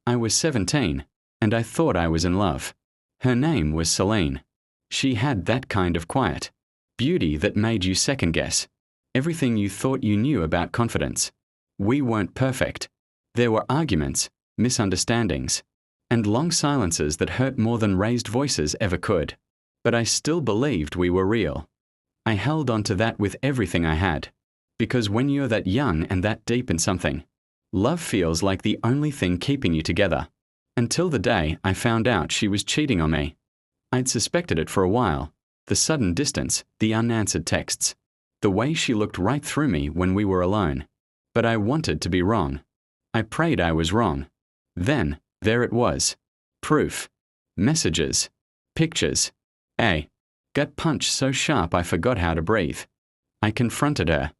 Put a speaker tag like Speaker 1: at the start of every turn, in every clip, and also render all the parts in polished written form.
Speaker 1: I was 17, and I thought I was in love. Her name was Celine. She had that kind of quiet beauty that made you second-guess everything you thought you knew about confidence. We weren't perfect. There were arguments, misunderstandings, and long silences that hurt more than raised voices ever could. But I still believed we were real. I held on to that with everything I had. Because when you're that young and that deep in something, love feels like the only thing keeping you together. Until the day I found out she was cheating on me. I'd suspected it for a while. The sudden distance, the unanswered texts, the way she looked right through me when we were alone. But I wanted to be wrong. I prayed I was wrong. Then, there it was. Proof. Messages. Pictures. A gut punch so sharp I forgot how to breathe. I confronted her.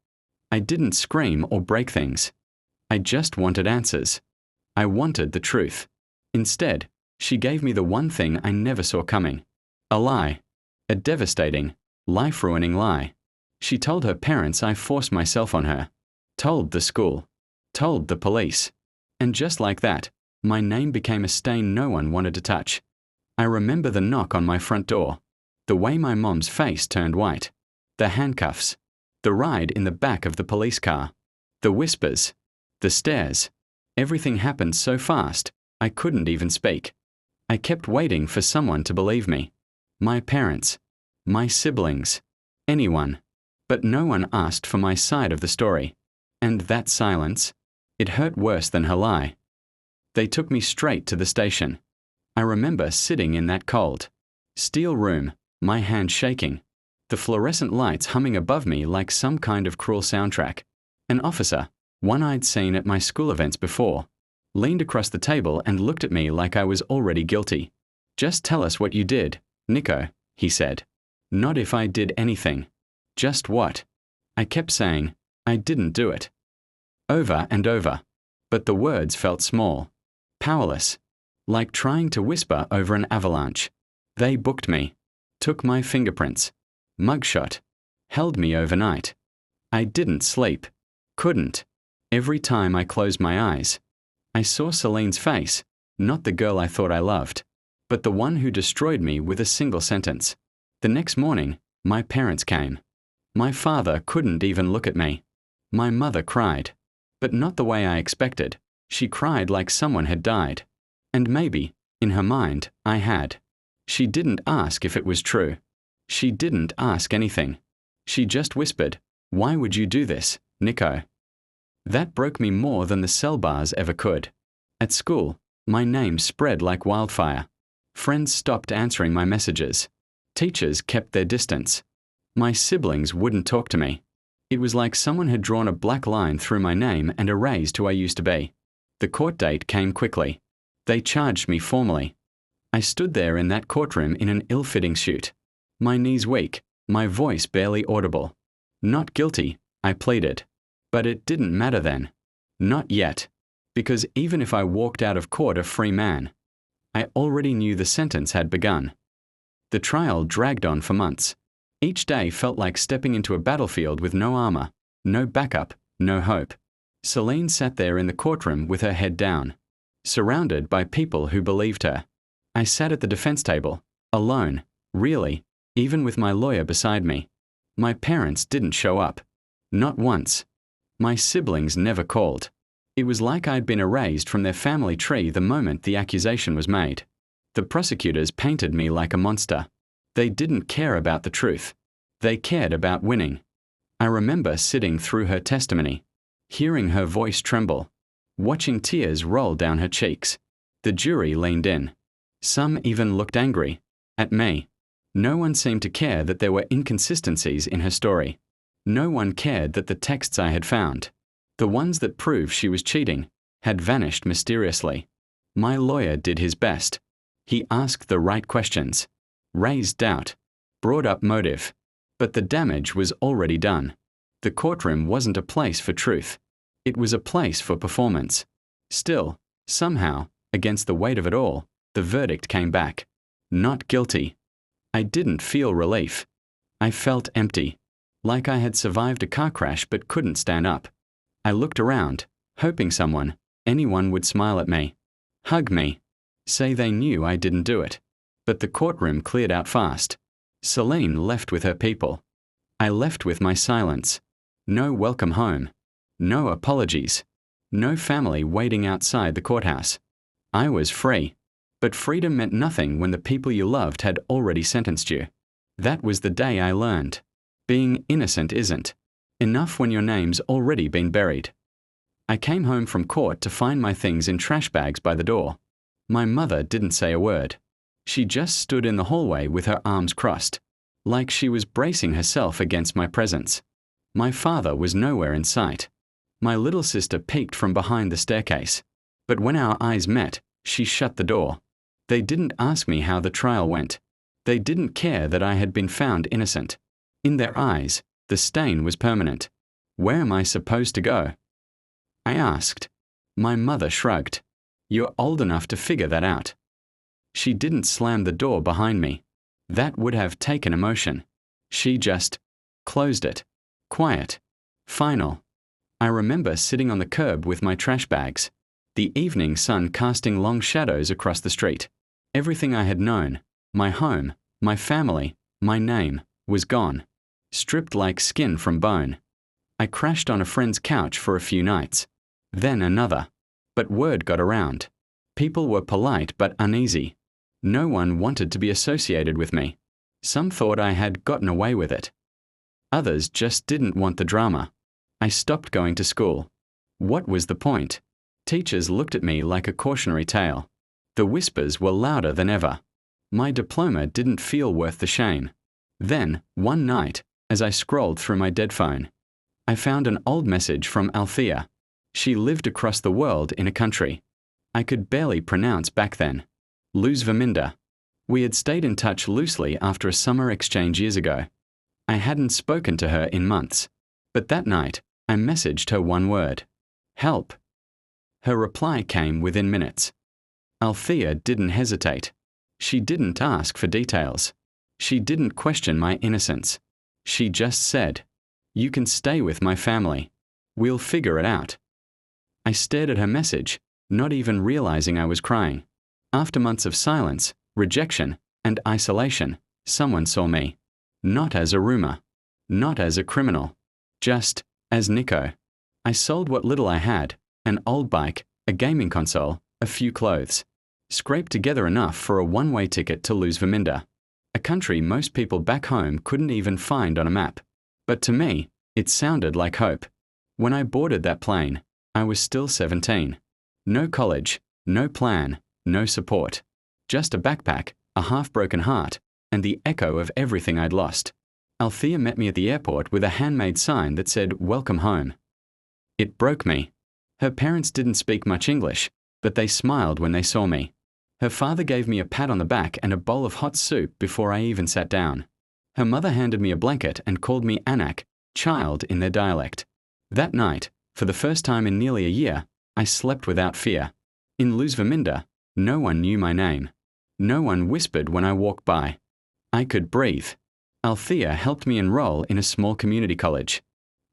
Speaker 1: I didn't scream or break things. I just wanted answers. I wanted the truth. Instead, she gave me the one thing I never saw coming. A lie. A devastating, life-ruining lie. She told her parents I forced myself on her. Told the school. Told the police. And just like that, my name became a stain no one wanted to touch. I remember the knock on my front door. The way my mom's face turned white. The handcuffs. The ride in the back of the police car. The whispers. The stares. Everything happened so fast, I couldn't even speak. I kept waiting for someone to believe me. My parents. My siblings. Anyone. But no one asked for my side of the story. And that silence, it hurt worse than her lie. They took me straight to the station. I remember sitting in that cold, steel room, my hand shaking, the fluorescent lights humming above me like some kind of cruel soundtrack. An officer, one I'd seen at my school events before, leaned across the table and looked at me like I was already guilty. "Just tell us what you did, Nico," he said. "Not if I did anything. Just what?" I kept saying, "I didn't do it." Over and over. But the words felt small, powerless, like trying to whisper over an avalanche. They booked me, took my fingerprints, mugshot, held me overnight. I didn't sleep. Couldn't. Every time I closed my eyes, I saw Celine's face, not the girl I thought I loved, but the one who destroyed me with a single sentence. The next morning, my parents came. My father couldn't even look at me. My mother cried, but not the way I expected. She cried like someone had died. And maybe, in her mind, I had. She didn't ask if it was true. She didn't ask anything. She just whispered, "Why would you do this, Nico?" That broke me more than the cell bars ever could. At school, my name spread like wildfire. Friends stopped answering my messages. Teachers kept their distance. My siblings wouldn't talk to me. It was like someone had drawn a black line through my name and erased who I used to be. The court date came quickly. They charged me formally. I stood there in that courtroom in an ill-fitting suit. My knees weak, my voice barely audible. Not guilty, I pleaded. But it didn't matter then. Not yet. Because even if I walked out of court a free man, I already knew the sentence had begun. The trial dragged on for months. Each day felt like stepping into a battlefield with no armor, no backup, no hope. Celine sat there in the courtroom with her head down, surrounded by people who believed her. I sat at the defense table, alone, really, even with my lawyer beside me. My parents didn't show up. Not once. My siblings never called. It was like I'd been erased from their family tree the moment the accusation was made. The prosecutors painted me like a monster. They didn't care about the truth. They cared about winning. I remember sitting through her testimony, hearing her voice tremble, watching tears roll down her cheeks. The jury leaned in. Some even looked angry. At me. No one seemed to care that there were inconsistencies in her story. No one cared that the texts I had found, the ones that proved she was cheating, had vanished mysteriously. My lawyer did his best. He asked the right questions, raised doubt, brought up motive. But the damage was already done. The courtroom wasn't a place for truth. It was a place for performance. Still, somehow, against the weight of it all, the verdict came back. Not guilty. I didn't feel relief. I felt empty, like I had survived a car crash but couldn't stand up. I looked around, hoping someone, anyone would smile at me. hug me, say they knew I didn't do it. But the courtroom cleared out fast. Celine left with her people. I left with my silence. No welcome home. No apologies. No family waiting outside the courthouse. I was free. But freedom meant nothing when the people you loved had already sentenced you. That was the day I learned. Being innocent isn't enough when your name's already been buried. I came home from court to find my things in trash bags by the door. My mother didn't say a word. She just stood in the hallway with her arms crossed, like she was bracing herself against my presence. My father was nowhere in sight. My little sister peeked from behind the staircase. But when our eyes met, she shut the door. They didn't ask me how the trial went. They didn't care that I had been found innocent. In their eyes, the stain was permanent. Where am I supposed to go? I asked. My mother shrugged. You're old enough to figure that out. She didn't slam the door behind me. That would have taken emotion. She just closed it. Quiet. Final. I remember sitting on the curb with my trash bags. The evening sun casting long shadows across the street. Everything I had known, my home, my family, my name, was gone. Stripped like skin from bone. I crashed on a friend's couch for a few nights. Then another. But word got around. People were polite but uneasy. No one wanted to be associated with me. Some thought I had gotten away with it. Others just didn't want the drama. I stopped going to school. What was the point? Teachers looked at me like a cautionary tale. The whispers were louder than ever. My diploma didn't feel worth the shame. Then, one night, as I scrolled through my dead phone, I found an old message from Althea. She lived across the world in a country I could barely pronounce back then. Luzviminda. We had stayed in touch loosely after a summer exchange years ago. I hadn't spoken to her in months. But that night, I messaged her one word. Help. Her reply came within minutes. Althea didn't hesitate. She didn't ask for details. She didn't question my innocence. She just said, "You can stay with my family. We'll figure it out." I stared at her message, not even realizing I was crying. After months of silence, rejection, and isolation, someone saw me. Not as a rumor. Not as a criminal. Just as Nico. I sold what little I had, an old bike, a gaming console, a few clothes. Scraped together enough for a one-way ticket to Luzviminda, a country most people back home couldn't even find on a map. But to me, it sounded like hope. When I boarded that plane, I was still 17. No college, no plan, no support. Just a backpack, a half-broken heart, and the echo of everything I'd lost. Althea met me at the airport with a handmade sign that said, "Welcome home." It broke me. Her parents didn't speak much English, but they smiled when they saw me. Her father gave me a pat on the back and a bowl of hot soup before I even sat down. Her mother handed me a blanket and called me Anak, child in their dialect. That night, for the first time in nearly a year, I slept without fear. In Luzviminda, no one knew my name. No one whispered when I walked by. I could breathe. Althea helped me enroll in a small community college.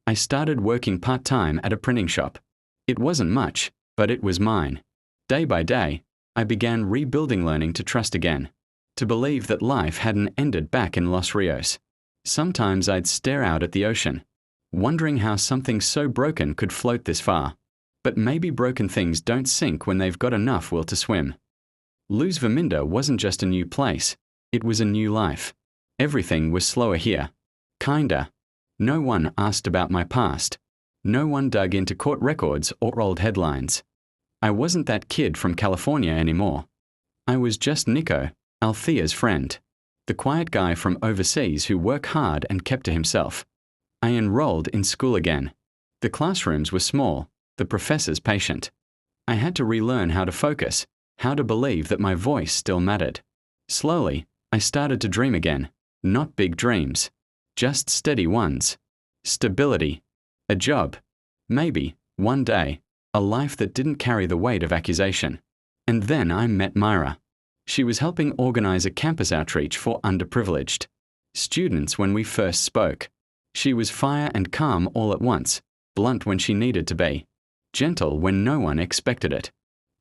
Speaker 1: I started working part-time at a printing shop. It wasn't much, but it was mine. Day by day, I began rebuilding, learning to trust again, to believe that life hadn't ended back in Los Rios. Sometimes I'd stare out at the ocean, wondering how something so broken could float this far. But maybe broken things don't sink when they've got enough will to swim. Luzviminda wasn't just a new place, it was a new life. Everything was slower here. Kinder. No one asked about my past. No one dug into court records or old headlines. I wasn't that kid from California anymore. I was just Nico, Althea's friend, the quiet guy from overseas who worked hard and kept to himself. I enrolled in school again. The classrooms were small, the professors patient. I had to relearn how to focus, how to believe that my voice still mattered. Slowly, I started to dream again, not big dreams, just steady ones. Stability, a job, maybe, one day, a life that didn't carry the weight of accusation. And then I met Myra. She was helping organize a campus outreach for underprivileged students when we first spoke. She was fire and calm all at once, blunt when she needed to be, gentle when no one expected it.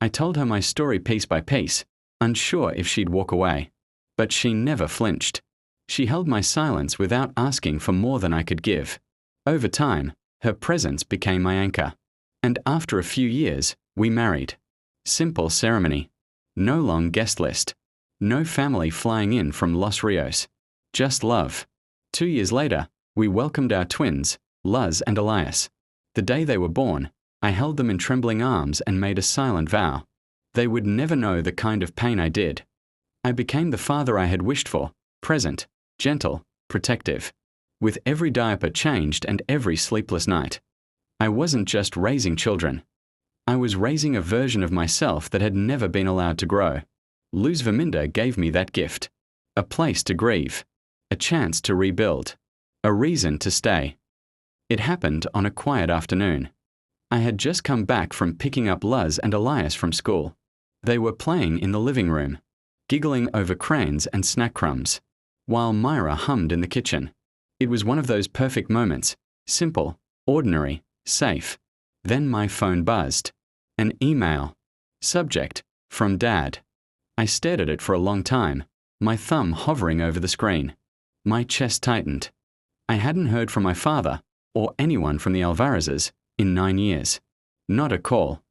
Speaker 1: I told her my story piece by piece, unsure if she'd walk away. But she never flinched. She held my silence without asking for more than I could give. Over time, her presence became my anchor. And after a few years, we married. Simple ceremony. No long guest list. No family flying in from Los Rios. Just love. 2 years later, we welcomed our twins, Luz and Elias. The day they were born, I held them in trembling arms and made a silent vow. They would never know the kind of pain I did. I became the father I had wished for, present, gentle, protective. With every diaper changed and every sleepless night. I wasn't just raising children. I was raising a version of myself that had never been allowed to grow. Luz Verminder gave me that gift. A place to grieve. A chance to rebuild. A reason to stay. It happened on a quiet afternoon. I had just come back from picking up Luz and Elias from school. They were playing in the living room, giggling over crayons and snack crumbs, while Myra hummed in the kitchen. It was one of those perfect moments, simple, ordinary, safe. Then my phone buzzed. An email. Subject, from Dad. I stared at it for a long time, my thumb hovering over the screen. My chest tightened. I hadn't heard from my father, or anyone from the Alvarezes, in 9 years. Not a call.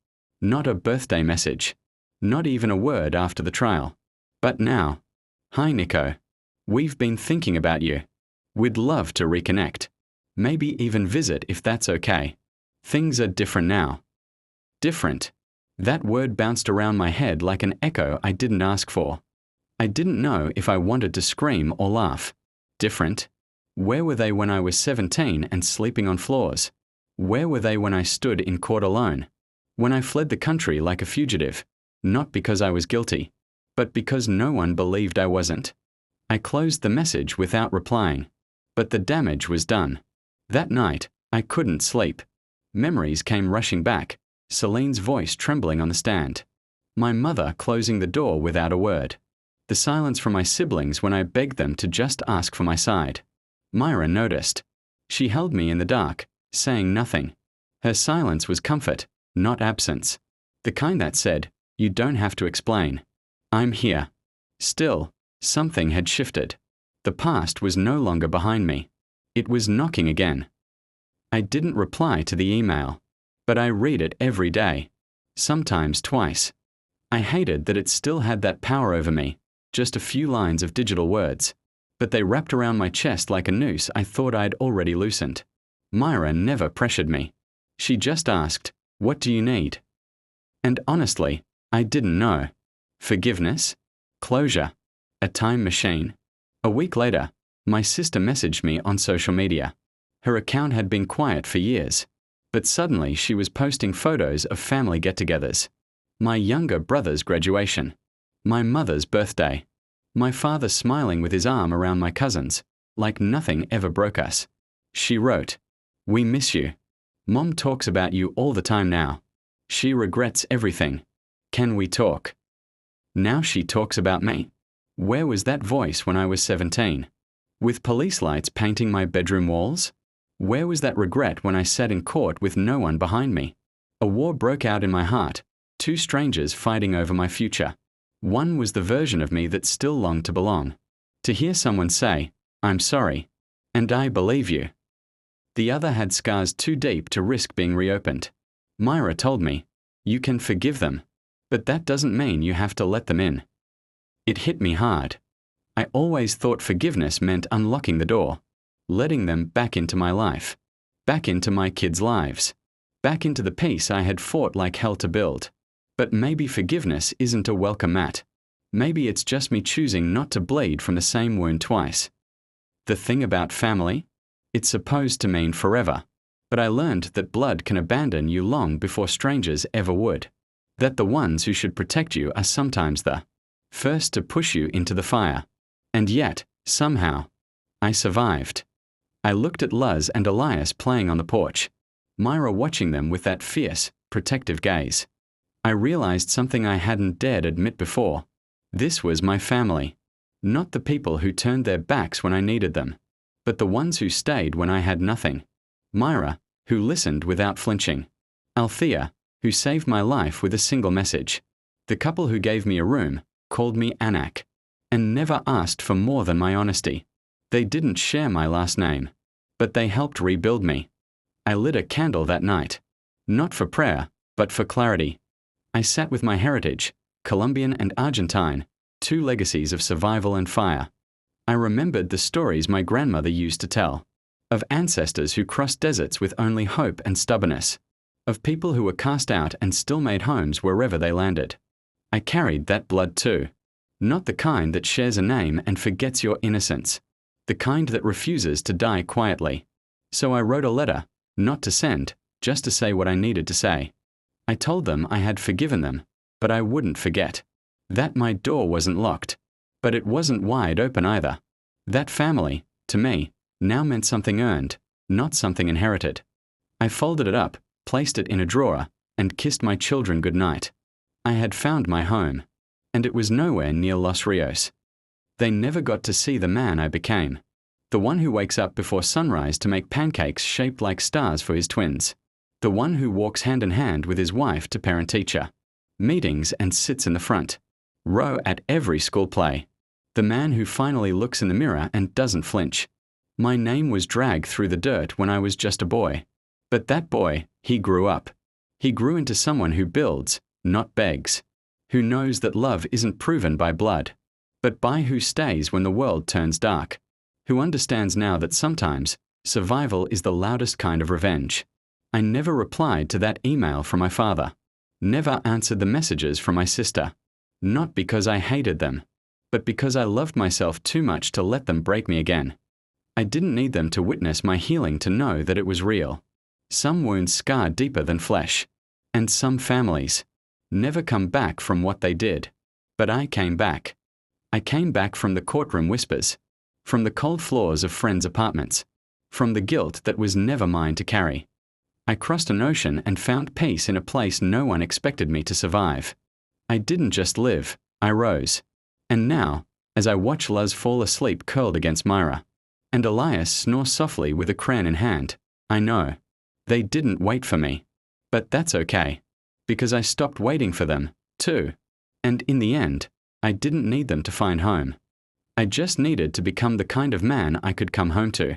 Speaker 1: Not a birthday message. Not even a word after the trial. But now. Hi, Nico. We've been thinking about you. We'd love to reconnect. Maybe even visit if that's okay. Things are different now. Different. That word bounced around my head like an echo I didn't ask for. I didn't know if I wanted to scream or laugh. Different. Where were they when I was 17 and sleeping on floors? Where were they when I stood in court alone? When I fled the country like a fugitive, not because I was guilty, but because no one believed I wasn't. I closed the message without replying. But the damage was done. That night, I couldn't sleep. Memories came rushing back, Celine's voice trembling on the stand. My mother closing the door without a word. The silence from my siblings when I begged them to just ask for my side. Myra noticed. She held me in the dark, saying nothing. Her silence was comfort, not absence. The kind that said, you don't have to explain. I'm here. Still, something had shifted. The past was no longer behind me. It was knocking again. I didn't reply to the email, but I read it every day, sometimes twice. I hated that it still had that power over me, just a few lines of digital words, but they wrapped around my chest like a noose I thought I'd already loosened. Myra never pressured me. She just asked, what do you need? And honestly, I didn't know. Forgiveness? Closure? A time machine? A week later, my sister messaged me on social media. Her account had been quiet for years, but suddenly she was posting photos of family get-togethers. My younger brother's graduation. My mother's birthday. My father smiling with his arm around my cousins, like nothing ever broke us. She wrote, we miss you. Mom talks about you all the time now. She regrets everything. Can we talk? Now she talks about me. Where was that voice when I was 17? With police lights painting my bedroom walls? Where was that regret when I sat in court with no one behind me? A war broke out in my heart, 2 strangers fighting over my future. One was the version of me that still longed to belong. To hear someone say, I'm sorry, and I believe you. The other had scars too deep to risk being reopened. Myra told me, you can forgive them, but that doesn't mean you have to let them in. It hit me hard. I always thought forgiveness meant unlocking the door, letting them back into my life, back into my kids' lives, back into the peace I had fought like hell to build. But maybe forgiveness isn't a welcome mat. Maybe it's just me choosing not to bleed from the same wound twice. The thing about family? It's supposed to mean forever. But I learned that blood can abandon you long before strangers ever would. That the ones who should protect you are sometimes the first to push you into the fire. And yet, somehow, I survived. I looked at Luz and Elias playing on the porch, Myra watching them with that fierce, protective gaze. I realized something I hadn't dared admit before. This was my family. Not the people who turned their backs when I needed them, but the ones who stayed when I had nothing. Myra, who listened without flinching. Althea, who saved my life with a single message. The couple who gave me a room called me Anak, and never asked for more than my honesty. They didn't share my last name, but they helped rebuild me. I lit a candle that night, not for prayer, but for clarity. I sat with my heritage, Colombian and Argentine, two legacies of survival and fire. I remembered the stories my grandmother used to tell, of ancestors who crossed deserts with only hope and stubbornness, of people who were cast out and still made homes wherever they landed. I carried that blood too, not the kind that shares a name and forgets your innocence, the kind that refuses to die quietly. So I wrote a letter, not to send, just to say what I needed to say. I told them I had forgiven them, but I wouldn't forget. That my door wasn't locked, but it wasn't wide open either. That family, to me, now meant something earned, not something inherited. I folded it up, placed it in a drawer, and kissed my children goodnight. I had found my home, and it was nowhere near Los Rios. They never got to see the man I became, the one who wakes up before sunrise to make pancakes shaped like stars for his twins, the one who walks hand in hand with his wife to parent-teacher meetings and sits in the front row at every school play, the man who finally looks in the mirror and doesn't flinch. My name was dragged through the dirt when I was just a boy, but that boy, he grew up. He grew into someone who builds, not begs, who knows that love isn't proven by blood, but by who stays when the world turns dark, who understands now that sometimes survival is the loudest kind of revenge. I never replied to that email from my father, never answered the messages from my sister, not because I hated them, but because I loved myself too much to let them break me again. I didn't need them to witness my healing to know that it was real. Some wounds scar deeper than flesh, and some families never come back from what they did. But I came back. I came back from the courtroom whispers, from the cold floors of friends' apartments, from the guilt that was never mine to carry. I crossed an ocean and found peace in a place no one expected me to survive. I didn't just live, I rose. And now, as I watch Luz fall asleep curled against Myra, and Elias snore softly with a crayon in hand, I know. They didn't wait for me. But that's okay, because I stopped waiting for them, too. And in the end, I didn't need them to find home. I just needed to become the kind of man I could come home to.